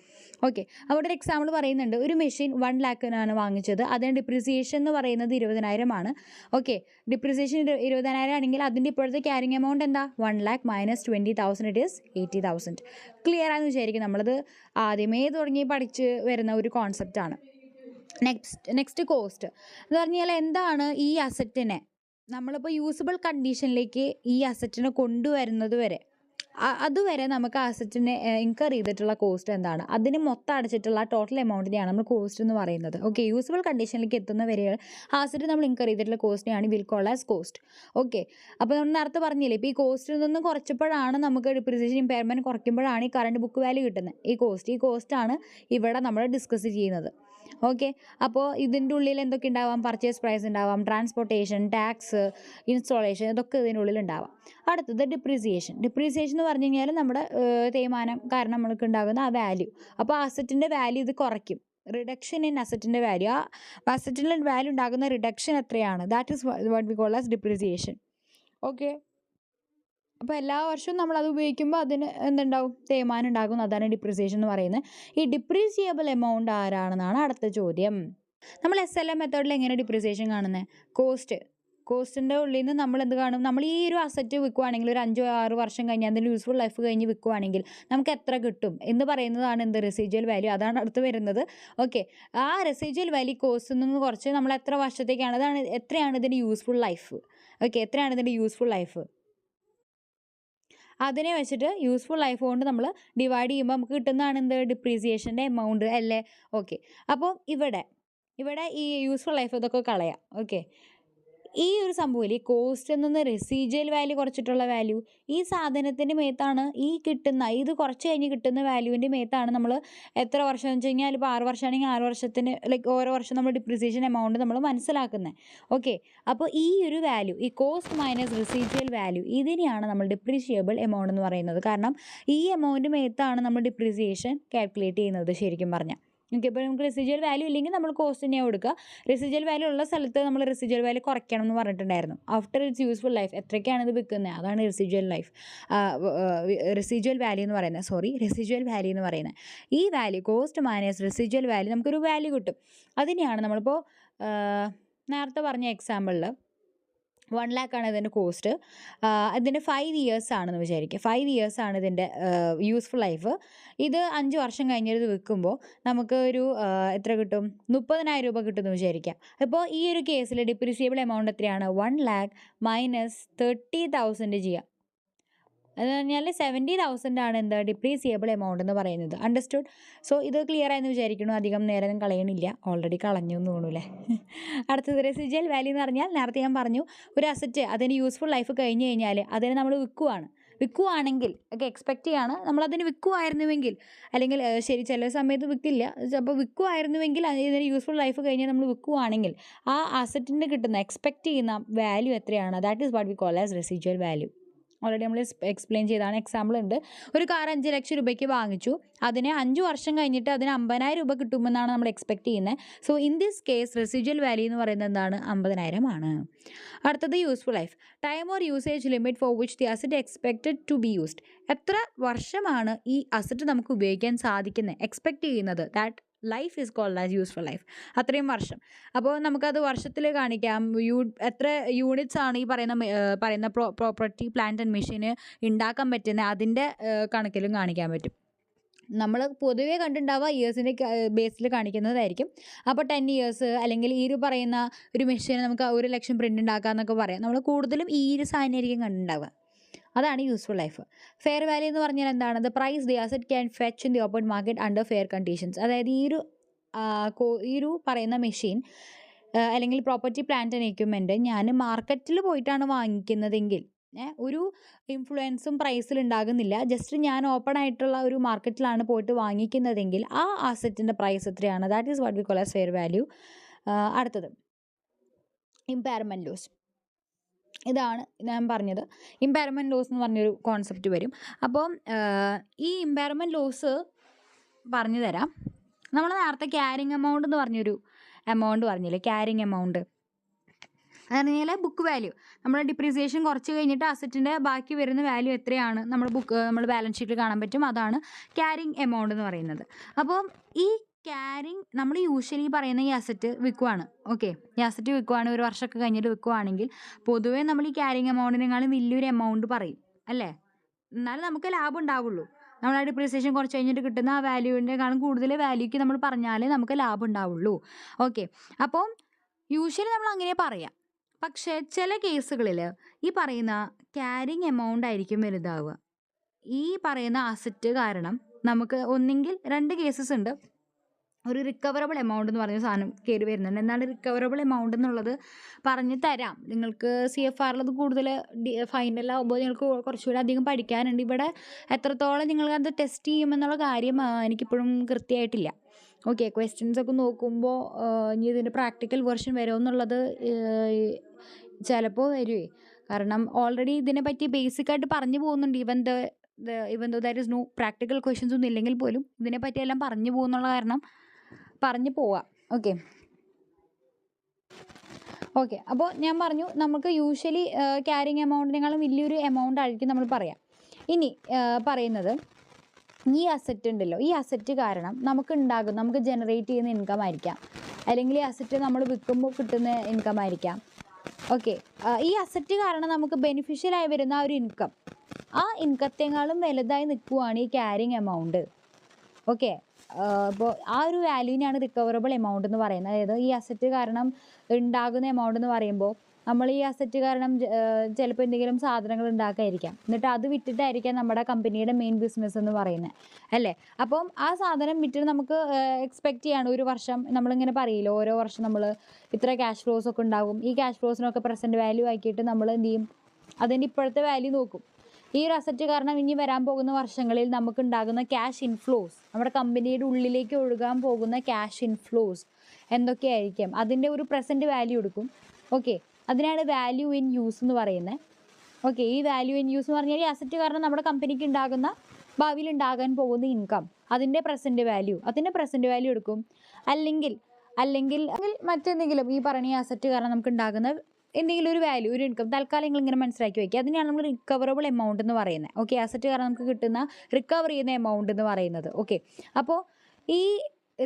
ഓക്കെ, അവിടെ ഒരു എക്സാമ്പിൾ പറയുന്നുണ്ട്. ഒരു മെഷീൻ 1 ലാഖിനാണ് വാങ്ങിച്ചത്. അതിന് ഡിപ്രീസിയേഷൻ എന്ന് പറയുന്നത് 20,000 ആണ്. ഓക്കെ, ഡിപ്രീസിയേഷൻ 20,000 ആണെങ്കിൽ അതിൻ്റെ ഇപ്പോഴത്തെ ക്യാരിങ് എമൗണ്ട് എന്താ? 1 lakh - 20,000 ഇറ്റ് ഈസ് 80,000. ക്ലിയർ ആണെന്ന് വിചാരിക്കും. നമ്മളത് ആദ്യമേ തുടങ്ങി പഠിച്ച് വരുന്ന ഒരു കോൺസെപ്റ്റാണ്. നെക്സ്റ്റ് കോസ്റ്റ് എന്ന് പറഞ്ഞാൽ എന്താണ് ഈ അസറ്റിനെ നമ്മളിപ്പോൾ യൂസബിൾ കണ്ടീഷനിലേക്ക് ഈ അസറ്റിനെ കൊണ്ടുവരുന്നത് വരെ അതുവരെ നമുക്ക് അസറ്റിനെ ഇൻകർ ചെയ്തിട്ടുള്ള കോസ്റ്റ് എന്താണ്, അതിന് മൊത്തം അടച്ചിട്ടുള്ള ടോട്ടൽ എമൗണ്ടിനെയാണ് നമ്മൾ കോസ്റ്റ് എന്ന് പറയുന്നത്. ഓക്കെ, യൂസബിൾ കണ്ടീഷനിലേക്ക് എത്തുന്ന വരെ അസറ്റ് നമ്മൾ ഇൻകർ ചെയ്തിട്ടുള്ള കോസ്റ്റിനെയാണ് will call as cost. Okay, അപ്പോൾ നമ്മൾ നേരത്തെ പറഞ്ഞില്ലേ, ഇപ്പോൾ ഈ കോസ്റ്റിൽ നിന്ന് കുറച്ചപ്പോഴാണ് നമുക്ക് ഡിപ്രീസിയേഷൻ ഇമ്പയർമെൻറ്റ് കുറയ്ക്കുമ്പോഴാണ് ഈ കറണ്ട് ബുക്ക് വാല്യൂ കിട്ടുന്നത്. ഈ കോസ്റ്റാണ് ഇവിടെ നമ്മൾ ഡിസ്കസ് ചെയ്യുന്നത്. ഓക്കെ, അപ്പോൾ ഇതിൻ്റെ ഉള്ളിൽ എന്തൊക്കെ ഉണ്ടാവാം? പർച്ചേസ് പ്രൈസ് ഉണ്ടാവാം, ട്രാൻസ്പോർട്ടേഷൻ, ടാക്സ്, ഇൻസ്റ്റോളേഷൻ, ഇതൊക്കെ ഇതിൻ്റെ ഉള്ളിൽ ഉണ്ടാവാം. അടുത്തത് ഡിപ്രീസിയേഷൻ എന്ന് പറഞ്ഞു കഴിഞ്ഞാൽ നമ്മുടെ തേയ്മാനം കാരണം നമ്മൾക്ക് ഉണ്ടാകുന്ന ആ വാല്യൂ. അപ്പോൾ അസറ്റിൻ്റെ വാല്യൂ ഇത് കുറയ്ക്കും. റിഡക്ഷൻ ഇൻ അസറ്റിൻ്റെ വാല്യൂ, ആ അസറ്റിൻ്റെ വാല്യൂ ഉണ്ടാകുന്ന റിഡക്ഷൻ എത്രയാണ്? That is what we call as depreciation. Okay, അപ്പോൾ എല്ലാ വർഷവും നമ്മളത് ഉപയോഗിക്കുമ്പോൾ അതിന് എന്തുണ്ടാവും? തേയ്മാനം ഉണ്ടാകും. അതാണ് ഡിപ്രീസിയേഷൻ എന്ന് പറയുന്നത്. ഈ ഡിപ്രീസിയബിൾ എമൗണ്ട് ആരാണെന്നാണ് അടുത്ത ചോദ്യം. നമ്മൾ SLM മെത്തേഡിൽ എങ്ങനെ ഡിപ്രീസിയേഷൻ കാണുന്നത്? കോസ്റ്റിൻ്റെ ഉള്ളിൽ നിന്ന് നമ്മൾ എന്ത് കാണും? നമ്മൾ ഈ ഒരു അസറ്റ് വിൽക്കുവാണെങ്കിൽ ഒരു 5-6 വർഷം കഴിഞ്ഞ് അതിൻ്റെ യൂസ്ഫുൾ ലൈഫ് കഴിഞ്ഞ് വിൽക്കുവാണെങ്കിൽ നമുക്ക് എത്ര കിട്ടും എന്ന് പറയുന്നതാണ് എന്ത്? Residual value. അതാണ് അടുത്ത് വരുന്നത്. ഓക്കെ, ആ റെസിജ്വൽ വാല്യൂ കോസ്റ്റിൽ നിന്ന് കുറച്ച് നമ്മൾ എത്ര വർഷത്തേക്കാണ്, അതാണ് എത്രയാണ് ഇതിൻ്റെ യൂസ്ഫുൾ ലൈഫ്. ഓക്കെ, എത്രയാണ് ഇതിൻ്റെ യൂസ്ഫുൾ ലൈഫ്, അതിനെ വെച്ചിട്ട് യൂസ്ഫുൾ ലൈഫ് കൊണ്ട് നമ്മൾ ഡിവൈഡ് ചെയ്യുമ്പോൾ നമുക്ക് കിട്ടുന്നതാണ് എന്ത്? ഡിപ്രീസിയേഷൻ്റെ എമൗണ്ട് അല്ലേ. ഓക്കെ, അപ്പോൾ ഇവിടെ ഈ യൂസ്ഫുൾ ലൈഫ് ഇതൊക്കെ കളയാം. ഓക്കെ, ഈ ഒരു സംഭവം ഈ കോസ്റ്റിൽ നിന്ന് റെസിജ്വൽ വാല്യൂ കുറച്ചിട്ടുള്ള വാല്യൂ ഈ സാധനത്തിൻ്റെ മേത്താണ് ഈ കിട്ടുന്ന, ഇത് കുറച്ച് കഴിഞ്ഞ് കിട്ടുന്ന വാല്യൂവിൻ്റെ മേത്താണ് നമ്മൾ എത്ര വർഷം എന്ന് വെച്ച് കഴിഞ്ഞാൽ ഇപ്പോൾ 6 വർഷമാണെങ്കിൽ 6 വർഷത്തിന് ലൈക്ക് ഓരോ വർഷം നമ്മൾ ഡിപ്രീസിയേഷൻ എമൗണ്ട് നമ്മൾ മനസ്സിലാക്കുന്നത്. ഓക്കെ, അപ്പോൾ ഈ ഒരു വാല്യൂ, ഈ കോസ്റ്റ് മൈനസ് റെസിജ്വൽ വാല്യൂ, ഇതിനെയാണ് നമ്മൾ ഡിപ്രീഷിയബിൾ എമൗണ്ട് എന്ന് പറയുന്നത്. കാരണം ഈ എമൗണ്ട് മേത്താണ് നമ്മൾ ഡിപ്രീസിയേഷൻ കാൽക്കുലേറ്റ് ചെയ്യുന്നത് ശരിക്കും പറഞ്ഞാൽ. ഓക്കെ, ഇപ്പോൾ നമുക്ക് റെസിജ്വൽ വാല്യൂ ഇല്ലെങ്കിൽ നമ്മൾ കോസ്റ്റ് തന്നെ കൊടുക്കുക. റെസിജ്വൽ വാല്യൂ ഉള്ള സ്ഥലത്ത് നമ്മൾ റെസിജ്വൽ വാല്യൂ കുറയ്ക്കണം എന്ന് പറഞ്ഞിട്ടുണ്ടായിരുന്നു. ആഫ്റ്റർ ഇറ്റ്സ് യൂസ്ഫുൾ ലൈഫ് എത്രയ്ക്കാണ് ഇത് വിൽക്കുന്നത്, അതാണ് റെസിജ്വൽ വാല്യൂ എന്ന് പറയുന്നത്. ഈ value cost minus residual value നമുക്കൊരു വാല്യൂ കിട്ടും. അതിനെയാണ് നമ്മളിപ്പോൾ നേരത്തെ പറഞ്ഞ എക്സാമ്പിളിൽ 1 lakh ആണ് ഇതിൻ്റെ കോസ്റ്റ്. ഇതിൻ്റെ 5 years ആണെന്ന് വിചാരിക്കുക. 5 years ആണ് ഇതിൻ്റെ യൂസ്ഫുൾ ലൈഫ്. ഇത് 5 വർഷം കഴിഞ്ഞിട്ട് വിൽക്കുമ്പോൾ നമുക്ക് ഒരു എത്ര കിട്ടും? 30,000 രൂപ കിട്ടുമെന്ന് വിചാരിക്കുക. അപ്പോൾ ഈ ഒരു കേസിൽ ഡിപ്രീസിയബിൾ എമൗണ്ട് എത്രയാണ്? 1 lakh - 30,000 ചെയ്യാം. എന്ന് പറഞ്ഞാൽ 70,000 ആണ് എന്താ? ഡിപ്രീസിയബിൾ എമൗണ്ട് എന്ന് പറയുന്നത്. അണ്ടർസ്റ്റുഡ്? സോ ഇത് ക്ലിയർ ആയെന്ന് വിചാരിക്കുന്നു. അധികം നേരം കളയണില്ല, ഓൾറെഡി കളഞ്ഞു എന്ന് തോന്നൂല്ലേ. അടുത്തത് റെസിജ്വൽ വാല്യൂ എന്ന് പറഞ്ഞാൽ നേരത്തെ ഞാൻ പറഞ്ഞു, ഒരു അസറ്റ് അതിന് യൂസ്ഫുൾ ലൈഫ് കഴിഞ്ഞ് കഴിഞ്ഞാൽ അതിനെ നമ്മൾ വിൽക്കുവാണെങ്കിൽ ഒക്കെ എക്സ്പെക്റ്റ് ചെയ്യാണ് നമ്മളതിന് വിൽക്കുമായിരുന്നുവെങ്കിൽ, അല്ലെങ്കിൽ ശരി ചില സമയത്ത് വിൽക്കില്ല, അപ്പോൾ വിൽക്കുമായിരുന്നുവെങ്കിൽ ഇതിന് യൂസ്ഫുൾ ലൈഫ് കഴിഞ്ഞാൽ നമ്മൾ വിൽക്കുവാണെങ്കിൽ ആ അസറ്റിൻ്റെ കിട്ടുന്ന എക്സ്പെക്റ്റ് ചെയ്യുന്ന വാല്യൂ എത്രയാണ്? That is what we call as residual value. Already നമ്മൾ എക്സ്പ്ലെയിൻ ചെയ്താണ്. എക്സാമ്പിൾ ഉണ്ട്. ഒരു കാർ 5 ലക്ഷം രൂപയ്ക്ക് വാങ്ങിച്ചു, അതിന് 5 വർഷം കഴിഞ്ഞിട്ട് അതിന് 50,000 രൂപ കിട്ടുമെന്നാണ് നമ്മൾ എക്സ്പെക്റ്റ് ചെയ്യുന്നത്. So in this case residual value എന്ന് പറയുന്നത് എന്താണ്? 50,000 ആണ്. അടുത്തത് useful life. Time or usage limit for which the asset expected to be used. എത്ര വർഷമാണ് ഈ അസറ്റ് നമുക്ക് ഉപയോഗിക്കാൻ സാധിക്കുന്നത്, എക്സ്പെക്റ്റ് ചെയ്യുന്നത്? That life is called as useful life. അത്രയും വർഷം. അപ്പോൾ നമുക്കത് വർഷത്തിൽ കാണിക്കാം. എത്ര യൂണിറ്റ്സ് ആണ് ഈ പറയുന്ന പ്രോപ്പർട്ടി, പ്ലാന്റ് ആൻഡ് മെഷീന് ഉണ്ടാക്കാൻ പറ്റുന്നത്, അതിൻ്റെ കണക്കിലും കാണിക്കാൻ പറ്റും. നമ്മൾ പൊതുവേ കണ്ടിട്ടുണ്ടാവുക ഇയേഴ്സിൻ്റെ ബേസിൽ കാണിക്കുന്നതായിരിക്കും. അപ്പോൾ 10 years അല്ലെങ്കിൽ ഈ ഒരു പറയുന്ന ഒരു മെഷീൻ നമുക്ക് 1 ലക്ഷം പ്രിൻ്റ് ഉണ്ടാക്കാമെന്നൊക്കെ പറയാം. നമ്മൾ കൂടുതലും ഈ ഒരു സാധനമായിരിക്കും കണ്ടിട്ടുണ്ടാവുക. അതാണ് യൂസ്ഫുൾ ലൈഫ്. ഫെയർ വാല്യൂ എന്ന് പറഞ്ഞാൽ എന്താണ്? The praise the asset can fetch in the open market under fair conditions. അതായത് ഈ ഒരു പറയുന്ന മെഷീൻ അല്ലെങ്കിൽ പ്രോപ്പർട്ടി, പ്ലാന്റ് ആൻഡ് എക്യുപ്മെൻറ്റ് ഞാൻ മാർക്കറ്റിൽ പോയിട്ടാണ് വാങ്ങിക്കുന്നതെങ്കിൽ ഒരു ഇൻഫ്ലുവൻസും പ്രൈസിൽ ഉണ്ടാകുന്നില്ല. ജസ്റ്റ് ഞാൻ ഓപ്പൺ ആയിട്ടുള്ള ഒരു മാർക്കറ്റിലാണ് പോയിട്ട് വാങ്ങിക്കുന്നതെങ്കിൽ ആ അസറ്റിൻ്റെ പ്രൈസ് എത്രയാണ്? That is what we call as fair value. അടുത്തത് ഇമ്പയർമെൻറ്റ് ലോസ്. ഇതാണ് ഞാൻ പറഞ്ഞത്. ഇമ്പയർമെൻറ്റ് ലോസ് എന്ന് പറഞ്ഞൊരു കോൺസെപ്റ്റ് വരും. അപ്പം ഈ ഇമ്പയർമെൻറ്റ് ലോസ് പറഞ്ഞു തരാം. നമ്മൾ നേരത്തെ ക്യാരിങ് എമൗണ്ട് എന്ന് പറഞ്ഞൊരു എമൗണ്ട് പറഞ്ഞില്ലേ, ക്യാരിങ് എമൗണ്ട് അതെന്ന് പറഞ്ഞാൽ ബുക്ക് വാല്യൂ. നമ്മൾ ഡിപ്രീസിയേഷൻ കുറച്ച് കഴിഞ്ഞിട്ട് അസറ്റിൻ്റെ ബാക്കി വരുന്ന വാല്യൂ എത്രയാണ് നമ്മൾ ബാലൻസ് ഷീറ്റിൽ കാണാൻ പറ്റും. അതാണ് ക്യാരിങ് എമൗണ്ട് എന്ന് പറയുന്നത്. അപ്പോൾ ഈ ക്യാരിങ് നമ്മൾ യൂഷ്വലി പറയുന്ന ഈ അസറ്റ് വിൽക്കുവാണ്. ഓക്കെ, ഈ അസറ്റ് വിൽക്കുവാണ്, ഒരു വർഷമൊക്കെ കഴിഞ്ഞിട്ട് വിൽക്കുവാണെങ്കിൽ പൊതുവേ നമ്മൾ ഈ ക്യാരിങ് എമൗണ്ടിനേക്കാളും വലിയൊരു എമൗണ്ട് പറയും അല്ലേ, എന്നാലും നമുക്ക് ലാഭം ഉണ്ടാവുള്ളൂ. നമ്മൾ ആ ഡിപ്രീസിയേഷൻ കുറച്ച് കഴിഞ്ഞിട്ട് കിട്ടുന്ന ആ വാല്യൂവിൻ്റെക്കാളും കൂടുതൽ വാല്യൂക്ക് നമ്മൾ പറഞ്ഞാലേ നമുക്ക് ലാഭം ഉണ്ടാവുള്ളൂ. ഓക്കെ, അപ്പോൾ യൂഷ്വലി നമ്മൾ അങ്ങനെ പറയാം. പക്ഷേ ചില കേസുകളിൽ ഈ പറയുന്ന ക്യാരിങ് എമൗണ്ട് ആയിരിക്കും വലുതാവുക. ഈ പറയുന്ന അസറ്റ് കാരണം നമുക്ക് ഒന്നെങ്കിൽ 2 കേസസ് ഉണ്ട്. ഒരു റിക്കവറബിൾ എമൗണ്ട് എന്ന് പറഞ്ഞ സാധനം കയറി വരുന്നുണ്ട്. എന്താണ് റിക്കവറബിൾ എമൗണ്ട് എന്നുള്ളത് പറഞ്ഞു തരാം. നിങ്ങൾക്ക് CFR അത് കൂടുതൽ ഫൈനലാകുമ്പോൾ നിങ്ങൾക്ക് കുറച്ചുകൂടി അധികം പഠിക്കാനുണ്ട്. ഇവിടെ എത്രത്തോളം നിങ്ങൾക്കത് ടെസ്റ്റ് ചെയ്യുമെന്നുള്ള കാര്യം എനിക്കിപ്പോഴും കൃത്യമായിട്ടില്ല. ഓക്കെ, ക്വസ്റ്റ്യൻസ് ഒക്കെ നോക്കുമ്പോൾ ഇനി ഇതിൻ്റെ പ്രാക്ടിക്കൽ വെർഷൻ വരുമോ എന്നുള്ളത് ചിലപ്പോൾ വരുമേ. കാരണം ഓൾറെഡി ഇതിനെപ്പറ്റി ബേസിക്കായിട്ട് പറഞ്ഞു പോകുന്നുണ്ട്. Even though that is no practical questions ഒന്നും ഇല്ലെങ്കിൽ പോലും ഇതിനെപ്പറ്റി എല്ലാം പറഞ്ഞു പോകുന്നുള്ള കാരണം പറഞ്ഞു പോവാം. ഓക്കെ, അപ്പോൾ ഞാൻ പറഞ്ഞു നമുക്ക് യൂഷ്വലി ക്യാരിങ് എമൗണ്ടിനേക്കാളും വലിയൊരു എമൗണ്ട് ആയിരിക്കും നമ്മൾ പറയാം. ഇനി പറയുന്നത് ഈ അസറ്റ് ഉണ്ടല്ലോ, ഈ അസറ്റ് കാരണം നമുക്ക് ജനറേറ്റ് ചെയ്യുന്ന ഇൻകം ആയിരിക്കാം, അല്ലെങ്കിൽ ഈ അസറ്റ് നമ്മൾ വിൽക്കുമ്പോൾ കിട്ടുന്ന ഇൻകം ആയിരിക്കാം. ഓക്കെ, ഈ അസറ്റ് കാരണം നമുക്ക് ബെനിഫിഷ്യലായി വരുന്ന ഒരു ഇൻകം, ആ ഇൻകത്തെക്കാളും വലുതായി നിൽക്കുവാണ് ഈ ക്യാരിങ് എമൗണ്ട്. ഓക്കെ, അപ്പോൾ ആ ഒരു വാല്യൂവിനാണ് റിക്കവറബിൾ എമൗണ്ട് എന്ന് പറയുന്നത്. അതായത് ഈ അസറ്റ് കാരണം ഉണ്ടാകുന്ന എമൗണ്ട് എന്ന് പറയുമ്പോൾ നമ്മൾ ഈ അസറ്റ് കാരണം ചിലപ്പോൾ എന്തെങ്കിലും സാധനങ്ങൾ ഉണ്ടാക്കായിരിക്കാം, എന്നിട്ട് അത് വിറ്റിട്ടായിരിക്കാം നമ്മുടെ കമ്പനിയുടെ മെയിൻ ബിസിനസ് എന്ന് പറയുന്നത് അല്ലേ. അപ്പം ആ സാധനം വിറ്റിട്ട് നമുക്ക് എക്സ്പെക്റ്റ് ചെയ്യാണ് ഒരു വർഷം നമ്മളിങ്ങനെ പറയില്ല, ഓരോ വർഷം നമ്മൾ ഇത്ര ക്യാഷ് ഫ്ലോസ് ഒക്കെ ഉണ്ടാകും. ഈ ക്യാഷ് ഫ്ലോസിനൊക്കെ പ്രസൻറ്റ് വാല്യൂ ആക്കിയിട്ട് നമ്മൾ എന്ത് ചെയ്യും, അതിൻ്റെ ഇപ്പോഴത്തെ വാല്യൂ നോക്കും. ഈ ഒരു അസറ്റ് കാരണം ഇനി വരാൻ പോകുന്ന വർഷങ്ങളിൽ നമുക്കുണ്ടാകുന്ന ക്യാഷ് ഇൻഫ്ലോസ്, നമ്മുടെ കമ്പനിയുടെ ഉള്ളിലേക്ക് ഒഴുകാൻ പോകുന്ന ക്യാഷ് ഇൻഫ്ലോസ് എന്തൊക്കെയായിരിക്കും, അതിൻ്റെ ഒരു പ്രസൻറ്റ് വാല്യൂ എടുക്കും. ഓക്കെ, അതിനാണ് വാല്യൂ ഇൻ യൂസ് എന്ന് പറയുന്നത്. ഓക്കെ, ഈ വാല്യൂ ഇൻ യൂസ് എന്ന് പറഞ്ഞാൽ ഈ അസറ്റ് കാരണം നമ്മുടെ കമ്പനിക്ക് ഉണ്ടാകുന്ന ഭാവിയിൽ ഉണ്ടാകാൻ പോകുന്ന ഇൻകം, അതിൻ്റെ പ്രസൻറ്റ് വാല്യൂ എടുക്കും. അല്ലെങ്കിൽ മറ്റെന്തെങ്കിലും ഈ പറഞ്ഞ അസറ്റ് കാരണം നമുക്ക് ഉണ്ടാകുന്ന എന്തെങ്കിലും ഒരു വാല്യൂ, ഒരു ഇൻകം തൽക്കാലം നിങ്ങളിങ്ങനെ മനസ്സിലാക്കി വയ്ക്കുക. അതിനാണ് നമ്മൾ റിക്കവറബിൾ എമൗണ്ട് എന്ന് പറയുന്നത്. ഓക്കെ, അസറ്റ് കാരണം നമുക്ക് കിട്ടുന്ന റിക്കവർ ചെയ്യുന്ന എമൗണ്ട് എന്ന് പറയുന്നത്. ഓക്കെ, അപ്പോൾ ഈ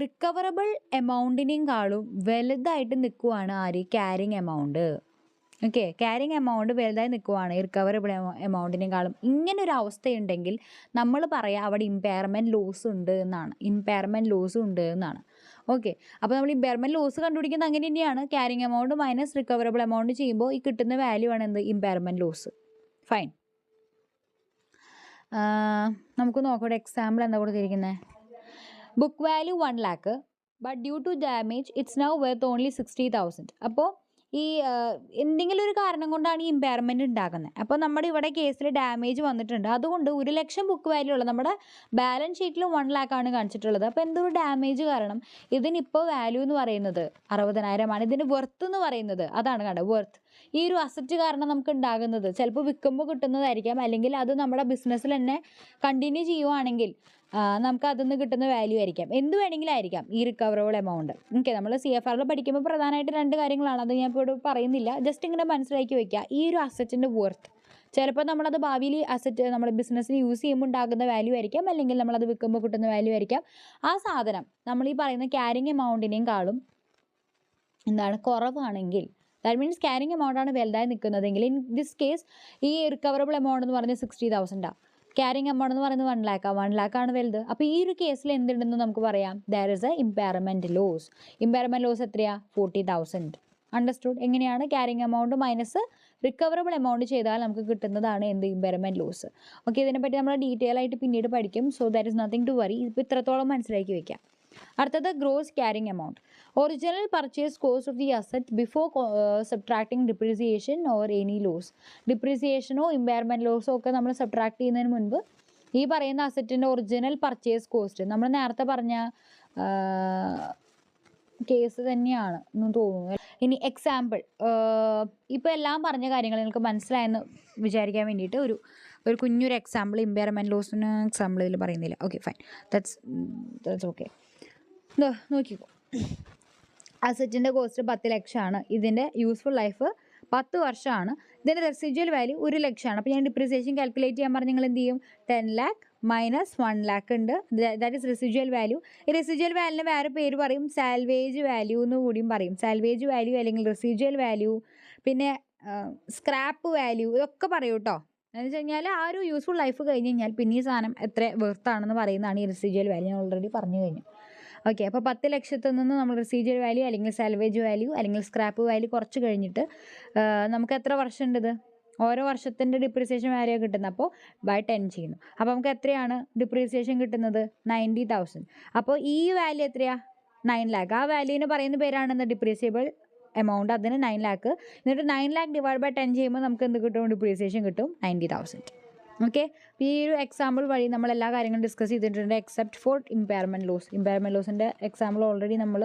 റിക്കവറബിൾ എമൗണ്ടിനേക്കാളും വലുതായിട്ട് നിൽക്കുവാണ് ആര്, carrying amount. Okay, carrying amount വലുതായി നിൽക്കുവാണ് റിക്കവറബിൾ എമൗണ്ടിനേക്കാളും. ഇങ്ങനൊരു അവസ്ഥയുണ്ടെങ്കിൽ നമ്മൾ പറയാം അവിടെ ഇമ്പയർമെൻറ്റ് ലോസ് ഉണ്ട് എന്നാണ്. ഓക്കെ, അപ്പോൾ നമ്മൾ ഇമ്പയർമെൻറ്റ് ലോസ് കണ്ടുപിടിക്കുന്നത് അങ്ങനെ തന്നെയാണ്. Carrying amount minus recoverable amount ചെയ്യുമ്പോൾ ഈ കിട്ടുന്ന വാല്യൂ ആണ് എന്ത്, ഇമ്പയർമെൻറ്റ് ലോസ്. ഫൈൻ, നമുക്ക് നോക്കാം എക്സാമ്പിൾ എന്താ കൊടുത്തിരിക്കുന്നത്. Book value 1 lakh but due to damage it's now worth only 60,000. അപ്പോൾ ഈ എന്തെങ്കിലും ഒരു കാരണം കൊണ്ടാണ് ഈ ഇമ്പയർമെൻറ്റ് ഉണ്ടാകുന്നത്. അപ്പോൾ നമ്മുടെ ഇവിടെ കേസിൽ ഡാമേജ് വന്നിട്ടുണ്ട്, അതുകൊണ്ട് 1 ലക്ഷം ബുക്ക് വാല്യൂ ഉള്ള നമ്മുടെ ബാലൻസ് ഷീറ്റിൽ 1 lakh ആണ് കാണിച്ചിട്ടുള്ളത്. അപ്പോൾ എന്തൊരു ഡാമേജ് കാരണം ഇതിനിപ്പോൾ വാല്യൂ എന്ന് പറയുന്നത് 60,000 ഇതിന് വെർത്ത് എന്ന് പറയുന്നത്, അതാണ് കണ്ടത് വെർത്ത്. ഈ ഒരു അസറ്റ് കാരണം നമുക്ക് ഉണ്ടാകുന്നത് ചിലപ്പോൾ വിൽക്കുമ്പോൾ കിട്ടുന്നതായിരിക്കാം, അല്ലെങ്കിൽ അത് നമ്മുടെ ബിസിനസ്സിൽ തന്നെ കണ്ടിന്യൂ ചെയ്യുവാണെങ്കിൽ നമുക്ക് അതിൽ നിന്ന് കിട്ടുന്ന വാല്യൂ ആയിരിക്കാം, എന്ത് വേണമെങ്കിലും ആയിരിക്കാം ഈ റിക്കവറബിൾ എമൗണ്ട്. ഓക്കെ, നമ്മൾ CFR പഠിക്കുമ്പോൾ പ്രധാനമായിട്ട് 2 കാര്യങ്ങളാണ്, അത് ഞാൻ ഇപ്പോൾ പറയുന്നില്ല, ജസ്റ്റ് ഇങ്ങനെ മനസ്സിലാക്കി വയ്ക്കുക. ഈ ഒരു അസറ്റിൻ്റെ വർത്ത് ചിലപ്പോൾ നമ്മളത് ഭാവിയിൽ അസറ്റ് നമ്മുടെ ബിസിനസ്സിൽ യൂസ് ചെയ്യുമ്പോൾ ഉണ്ടാകുന്ന വാല്യൂ ആയിരിക്കാം, അല്ലെങ്കിൽ നമ്മളത് വിൽക്കുമ്പോൾ കിട്ടുന്ന വാല്യൂ ആയിരിക്കാം. ആ സാധനം നമ്മൾ ഈ പറയുന്ന ക്യാരിങ് എമൗണ്ടിനേക്കാളും കുറവാണെങ്കിൽ, ദാറ്റ് മീൻസ് ക്യാരിങ് എമൗണ്ടാണ് വലുതായി നിൽക്കുന്നതെങ്കിൽ, ഇൻ ദിസ് കേസ് ഈ റിക്കവറബിൾ എമൗണ്ട് എന്ന് പറഞ്ഞാൽ 60,000, ക്യാരിങ് എമൗണ്ട് എന്ന് പറയുന്നത് 1 lakh. 1 lakh ആണ് വലുത്. അപ്പോൾ ഈ ഒരു കേസിൽ എന്തുണ്ടെന്ന് നമുക്ക് പറയാം, there is a impairment loss. Impairment loss എത്രയാണ്, 40,000. അണ്ടർസ്റ്റുഡ്? എങ്ങനെയാണ് carrying amount minus recoverable amount ചെയ്താൽ നമുക്ക് കിട്ടുന്നതാണ് എന്ത്, ഇമ്പയർമെൻറ്റ് ലോസ്. ഓക്കെ, ഇതിനെപ്പറ്റി നമ്മൾ ഡീറ്റെയിൽ ആയിട്ട് പിന്നീട് പഠിക്കും. So that is nothing to worry. ഇപ്പോൾ ഇത്രത്തോളം മനസ്സിലാക്കി വയ്ക്കാം. അടുത്തത് gross carrying amount. Original purchase cost of the asset before subtracting depreciation or any loss. ഡിപ്രീസിയേഷനോ ഇമ്പയർമെൻറ്റ് ലോസോ ഒക്കെ നമ്മൾ സബ്ട്രാക്ട് ചെയ്യുന്നതിന് മുൻപ് ഈ പറയുന്ന അസറ്റിൻ്റെ ഒറിജിനൽ പർച്ചേസ് കോസ്റ്റ് നമ്മൾ നേരത്തെ പറഞ്ഞ കേസ് തന്നെയാണ് എന്ന് തോന്നുന്നു. ഇനി എക്സാമ്പിൾ, ഇപ്പോൾ എല്ലാം പറഞ്ഞ കാര്യങ്ങൾ നിങ്ങൾക്ക് മനസ്സിലായെന്ന് വിചാരിക്കാൻ വേണ്ടിയിട്ട് ഒരു ഒരു കുഞ്ഞൊരു എക്സാമ്പിൾ, ഇമ്പയർമെൻറ്റ് ലോസിന് എക്സാമ്പിൾ ഇതിൽ പറയുന്നില്ല. Okay fine, that's okay. നോക്കിക്കോ, അസറ്റിൻ്റെ കോസ്റ്റ് 10 ലക്ഷമാണ്, ഇതിൻ്റെ യൂസ്ഫുൾ ലൈഫ് 10 വർഷമാണ്, ഇതിൻ്റെ റെസിജ്വൽ വാല്യൂ 1 ലക്ഷമാണ്. അപ്പോൾ ഞാൻ ഡിപ്രിസിയേഷൻ കാൽക്കുലേറ്റ് ചെയ്യാൻ പറഞ്ഞാൽ നിങ്ങൾ എന്ത് ചെയ്യും? 10 lakh മൈനസ് 1 lakh ഉണ്ട്, ദാറ്റ് ഈസ് റെസിജ്വൽ വാല്യൂ. ഈ റെസിജ്വൽ വാല്യൂവിന് വേറെ പേര് പറയും, സാൽവേജ് വാല്യൂ എന്ന് കൂടിയും പറയും. സാൽവേജ് വാല്യൂ അല്ലെങ്കിൽ റെസിജ്വൽ വാല്യൂ, പിന്നെ സ്ക്രാപ്പ് വാല്യൂ, ഇതൊക്കെ പറയൂ കേട്ടോ. എന്ന് വെച്ച് കഴിഞ്ഞാൽ ആ ഒരു യൂസ്ഫുൾ ലൈഫ് കഴിഞ്ഞ് കഴിഞ്ഞാൽ പിന്നെ ഈ സാധനം എത്ര വെർത്താണെന്ന് പറയുന്നതാണ് ഈ റെസിജ്വൽ വാല്യൂ. ഞാൻ ഓൾറെഡി പറഞ്ഞു കഴിഞ്ഞു. ഓക്കെ, അപ്പോൾ 10 ലക്ഷത്തിൽ നിന്ന് നമ്മൾ റെസിജ്വൽ വാല്യൂ അല്ലെങ്കിൽ സാൽവേജ് വാല്യൂ അല്ലെങ്കിൽ സ്ക്രാപ്പ് വാല്യൂ കുറച്ച് കഴിഞ്ഞിട്ട് നമുക്ക് എത്ര വർഷം ഉണ്ട് ഇത്? ഓരോ വർഷത്തിൻ്റെ ഡിപ്രിസിയേഷൻ വാല്യൂ കിട്ടുന്നത്. അപ്പോൾ ബൈ 10 ചെയ്യുന്നു. അപ്പോൾ നമുക്ക് എത്രയാണ് ഡിപ്രിസിയേഷൻ കിട്ടുന്നത്? 90,000. അപ്പോൾ ഈ വാല്യൂ എത്രയാണ്? 9 lakh. ആ വാല്യൂവിന് പറയുന്ന പേരാണ് ഡിപ്രീസിയബിൾ എമൗണ്ട്. അതിന് 9 lakh. എന്നിട്ട് 9 lakh ഡിവൈഡ് ബൈ 10 ചെയ്യുമ്പോൾ നമുക്ക് എന്ത് കിട്ടും? ഡിപ്രീസിയേഷൻ കിട്ടും 90,000. ഓക്കെ, ഈ ഒരു എക്സാമ്പിൾ വഴി നമ്മൾ എല്ലാ കാര്യങ്ങളും ഡിസ്കസ് ചെയ്തിട്ടുണ്ട് except for impairment loss. Impairment ലോസിൻ്റെ എക്സാമ്പിൾ ഓൾറെഡി നമ്മൾ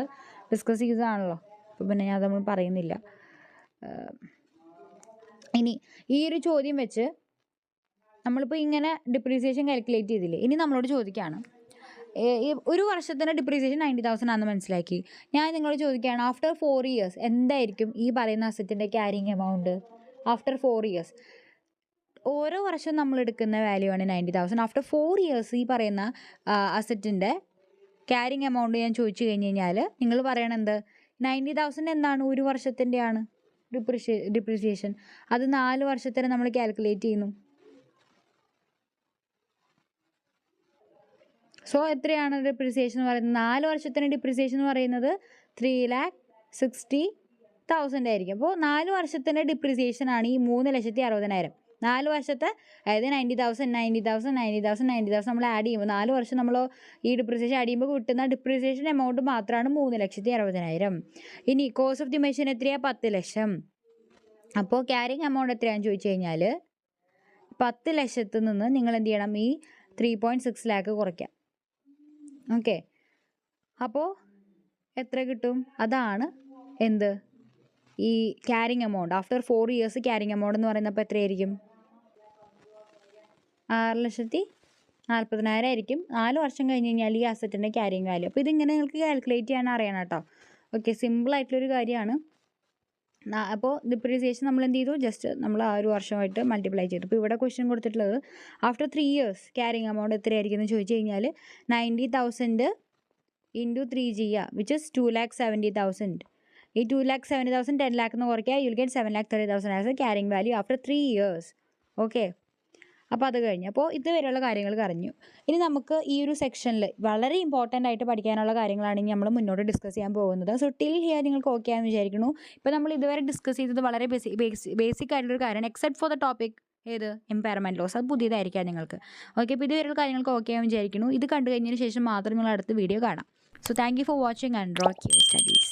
ഡിസ്കസ് ചെയ്തതാണല്ലോ, അപ്പോൾ പിന്നെ ഞാൻ നമ്മൾ പറയുന്നില്ല. ഇനി ഈ ഒരു ചോദ്യം വെച്ച് നമ്മളിപ്പോൾ ഇങ്ങനെ ഡിപ്രീസിയേഷൻ കാൽക്കുലേറ്റ് ചെയ്തില്ലേ, ഇനി നമ്മളോട് ചോദിക്കുകയാണ് ഒരു വർഷത്തിൻ്റെ ഡിപ്രീസിയേഷൻ 90,000 ആണെന്ന് മനസ്സിലാക്കി. ഞാൻ നിങ്ങളോട് ചോദിക്കുകയാണ് ആഫ്റ്റർ 4 years എന്തായിരിക്കും ഈ പറയുന്ന അസറ്റിൻ്റെ ക്യാരിങ് എമൗണ്ട്? ആഫ്റ്റർ 4 years ഓരോ വർഷം നമ്മൾ എടുക്കുന്ന വാല്യൂ ആണ് 90,000. ആഫ്റ്റർ 4 years ഈ പറയുന്ന അസറ്റിൻ്റെ ക്യാരിങ് എമൗണ്ട് ഞാൻ ചോദിച്ചു കഴിഞ്ഞ് കഴിഞ്ഞാൽ നിങ്ങൾ പറയണത് 90,000 എന്താണ്? ഒരു വർഷത്തിൻ്റെയാണ് ഡിപ്രീസിയേഷൻ. അത് 4 വർഷത്തിന് നമ്മൾ കാൽക്കുലേറ്റ് ചെയ്യുന്നു. സോ എത്രയാണ് ഡിപ്രീസിയേഷൻ എന്ന് പറയുന്നത്? 4 വർഷത്തിന് ഡിപ്രീസിയേഷൻ എന്ന് പറയുന്നത് 3,60,000 ആയിരിക്കും. അപ്പോൾ 4 വർഷത്തിൻ്റെ ഡിപ്രീസിയേഷനാണ് ഈ 3,60,000. 4 വർഷത്തെ, അതായത് 90,000 നമ്മൾ ആഡ് ചെയ്യുമ്പോൾ 4 വർഷം നമ്മൾ ഈ ഡിപ്രീസിയേഷൻ ആഡ് ചെയ്യുമ്പോൾ കിട്ടുന്ന ഡിപ്രീസിയേഷൻ എമൗണ്ട് മാത്രമാണ് 3,60,000. ഇനി കോസ്റ്റ് ഓഫ് ദി മെഷീൻ എത്രയാണ്? 10 ലക്ഷം. അപ്പോൾ ക്യാരിങ് എമൗണ്ട് എത്രയാണെന്ന് ചോദിച്ചു കഴിഞ്ഞാൽ 10 ലക്ഷത്തിൽ നിന്ന് നിങ്ങൾ എന്ത് ചെയ്യണം? ഈ 3.6 lakh കുറയ്ക്കാം. ഓക്കെ, അപ്പോൾ എത്ര കിട്ടും? അതാണ് എന്ത്? ഈ carrying amount. After 4 years carrying amount എന്ന് പറയുന്നപ്പോൾ എത്രയായിരിക്കും? 6,40,000 ആയിരിക്കും. 4 വർഷം കഴിഞ്ഞ് കഴിഞ്ഞാൽ ഈ അസറ്റിൻ്റെ ക്യാരിങ് വാല്യൂ. അപ്പോൾ ഇതിങ്ങനെ നിങ്ങൾക്ക് കാൽക്കുലേറ്റ് ചെയ്യാൻ അറിയണം കേട്ടോ. ഓക്കെ, സിമ്പിളായിട്ടുള്ളൊരു കാര്യമാണ്. അപ്പോൾ ഡിപ്രീസിയേഷൻ നമ്മൾ എന്ത് ചെയ്തു? ജസ്റ്റ് നമ്മൾ ആ ഒരു വർഷമായിട്ട് മൾട്ടിപ്ലൈ ചെയ്തു. ഇപ്പോൾ ഇവിടെ ക്വസ്റ്റ്യൻ കൊടുത്തിട്ടുള്ളത് ആഫ്റ്റർ 3 years ക്യാരിങ് എമൗണ്ട് എത്രയായിരിക്കും എന്ന് ചോദിച്ചു കഴിഞ്ഞാൽ 90,000 ഇൻറ്റു 3 ചെയ്യുക, വിച്ച് ഇസ് 2,70,000. ഈ 2,70,000 10 lakh എന്ന് കുറയ്ക്കുക, you will get 7,30,000 as A carrying value after 3 years. Okay, അപ്പോൾ അത് കഴിഞ്ഞു. അപ്പോൾ ഇതുവരെയുള്ള കാര്യങ്ങൾ പറഞ്ഞു. ഇനി നമുക്ക് ഈ ഒരു സെക്ഷനിൽ വളരെ ഇമ്പോർട്ടൻ്റ് ആയിട്ട് പഠിക്കാനുള്ള കാര്യങ്ങളാണ് ഇനി നമ്മൾ മുന്നോട്ട് ഡിസ്കസ് ചെയ്യാൻ പോകുന്നത്. സോ ടിൽ ഹിയർ നിങ്ങൾക്ക് ഓക്കെ ആണെന്ന് വിചാരിക്കുന്നു. ഇപ്പോൾ നമ്മൾ ഇതുവരെ ഡിസ്കസ് ചെയ്തത് വളരെ ബേസിക് ആയിട്ടുള്ളൊരു കാര്യമാണ്, എക്സെപ്റ്റ് ഫോർ ദ ടോപ്പിക് ഏത്? Impairment loss. അത് പുതിയതായിരിക്കാം നിങ്ങൾക്ക്. ഓക്കെ, ഇപ്പോൾ ഇതുവരെയുള്ള കാര്യങ്ങൾക്ക് ഓക്കെ ആണെന്ന് വിചാരിക്കുന്നു. ഇത് കണ്ടു കഴിഞ്ഞതിന് ശേഷം മാത്രം നിങ്ങൾ അടുത്ത വീഡിയോ കാണാം. So thank you for watching and rock your studies.